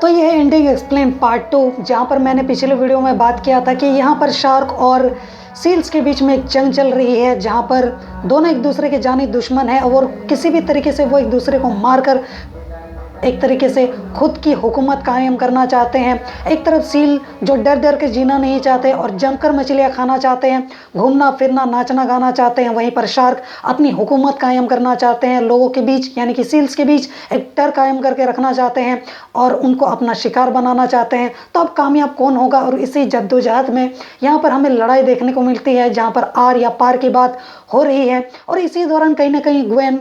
तो ये है एंडिंग एक्सप्लेन पार्ट 2, जहाँ पर मैंने पिछले वीडियो में बात किया था कि यहाँ पर शार्क और सील्स के बीच में एक जंग चल रही है, जहाँ पर दोनों एक दूसरे के जानी दुश्मन है और किसी भी तरीके से वो एक दूसरे को मारकर एक तरीके से खुद की हुकूमत कायम करना चाहते हैं। एक तरफ सील जो डर डर के जीना नहीं चाहते और जमकर मछलियाँ खाना चाहते हैं, घूमना फिरना नाचना गाना चाहते हैं, वहीं पर शार्क अपनी हुकूमत कायम करना चाहते हैं, लोगों के बीच यानी कि सील्स के बीच एक डर कायम करके रखना चाहते हैं और उनको अपना शिकार बनाना चाहते हैं। तो अब कामयाब कौन होगा? और इसी जद्दोजहद में यहाँ पर हमें लड़ाई देखने को मिलती है, जहाँ पर आर या पार की बात हो रही है। और इसी दौरान कहीं ना कहीं ग्वेन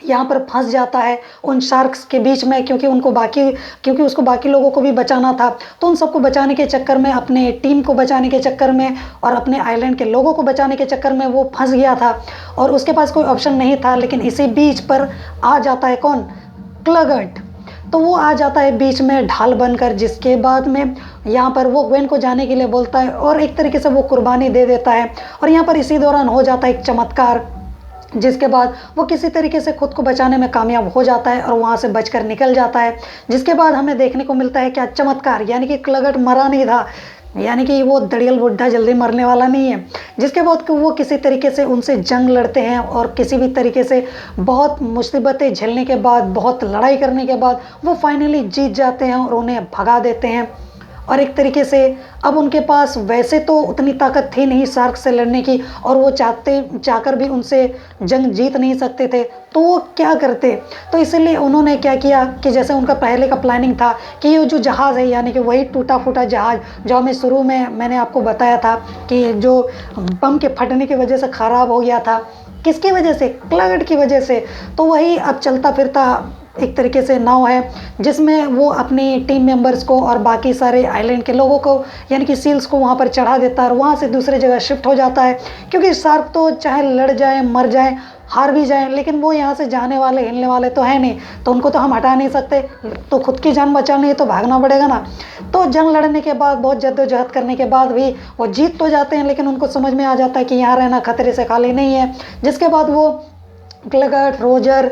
यहाँ पर फंस जाता है उन शार्क्स के बीच में, क्योंकि उसको बाकी लोगों को भी बचाना था। तो उन सबको बचाने के चक्कर में, अपने टीम को बचाने के चक्कर में और अपने आइलैंड के लोगों को बचाने के चक्कर में वो फंस गया था और उसके पास कोई ऑप्शन नहीं था। लेकिन इसी बीच पर आ जाता है कौन? क्लगर्ट। तो वो आ जाता है बीच में ढाल बनकर, जिसके बाद में यहाँ पर वो ग्वेन को जाने के लिए बोलता है और एक तरीके से वो कुर्बानी दे देता है। और यहाँ पर इसी दौरान हो जाता है एक चमत्कार, जिसके बाद वो किसी तरीके से खुद को बचाने में कामयाब हो जाता है और वहाँ से बचकर निकल जाता है। जिसके बाद हमें देखने को मिलता है क्या चमत्कार, यानी कि क्लगर्ट मरा नहीं था, यानी कि वो दड़ियल बुड्ढा जल्दी मरने वाला नहीं है। जिसके बाद वो किसी तरीके से उनसे जंग लड़ते हैं और किसी भी तरीके से बहुत मुसीबतें झेलने के बाद, बहुत लड़ाई करने के बाद वो फाइनली जीत जाते हैं और उन्हें भगा देते हैं। और एक तरीके से अब उनके पास वैसे तो उतनी ताकत थी नहीं शार्क से लड़ने की और वो चाहकर भी उनसे जंग जीत नहीं सकते थे, तो वो क्या करते? तो इसीलिए उन्होंने क्या किया कि जैसे उनका पहले का प्लानिंग था कि ये जो जहाज़ है, यानी कि वही टूटा फूटा जहाज़ जो हमें शुरू में मैंने आपको बताया था कि जो बम के फटने की वजह से ख़राब हो गया था, किसकी वजह से? क्लगर्ट की वजह से। तो वही अब चलता फिरता एक तरीके से नाव है, जिसमें वो अपनी टीम मेंबर्स को और बाकी सारे आइलैंड के लोगों को यानी कि सील्स को वहाँ पर चढ़ा देता है और वहाँ से दूसरी जगह शिफ्ट हो जाता है। क्योंकि शार्क तो चाहे लड़ जाए, मर जाए, हार भी जाए, लेकिन वो यहाँ से जाने वाले हिलने वाले तो है नहीं, तो उनको तो हम हटा नहीं सकते। तो खुद की जान बचानी है तो भागना पड़ेगा ना। तो जंग लड़ने के बाद, बहुत जद्दोजहद करने के बाद भी वो जीत तो जाते हैं, लेकिन उनको समझ में आ जाता है कि यहाँ रहना खतरे से खाली नहीं है। जिसके बाद वो क्लगर्ट, रोजर,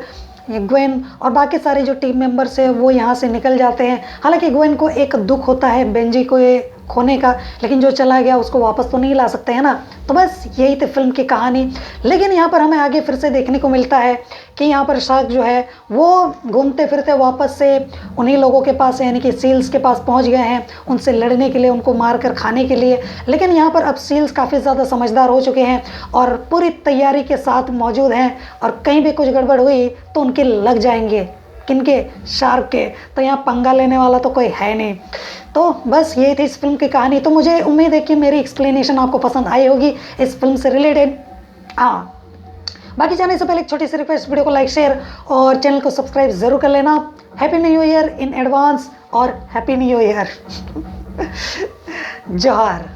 ग्वेन और बाकी सारे जो टीम मेंबर्स हैं वो यहाँ से निकल जाते हैं। हालांकि ग्वेन को एक दुख होता है बेंजी को खोने का, लेकिन जो चला गया उसको वापस तो नहीं ला सकते हैं ना। तो बस यही थी फिल्म की कहानी। लेकिन यहाँ पर हमें आगे फिर से देखने को मिलता है कि यहाँ पर शार्क जो है वो घूमते फिरते वापस से उन्हीं लोगों के पास यानी कि सील्स के पास पहुँच गए हैं, उनसे लड़ने के लिए, उनको मार कर खाने के लिए। लेकिन यहाँ पर अब सील्स काफ़ी ज़्यादा समझदार हो चुके हैं और पूरी तैयारी के साथ मौजूद हैं और कहीं भी कुछ गड़बड़ हुई तो उनके लग जाएंगे। किनके? शार्क के। तो यहाँ पंगा लेने वाला तो कोई है नहीं। तो बस ये थी इस फिल्म की कहानी। तो मुझे उम्मीद है कि मेरी एक्सप्लेनेशन आपको पसंद आई होगी इस फिल्म से रिलेटेड। हाँ, बाकी जाने से पहले एक छोटी सी रिक्वेस्ट, वीडियो को लाइक, शेयर और चैनल को सब्सक्राइब ज़रूर कर लेना। Happy new year in advance और हैप्पी न्यू ईयर। जोहार।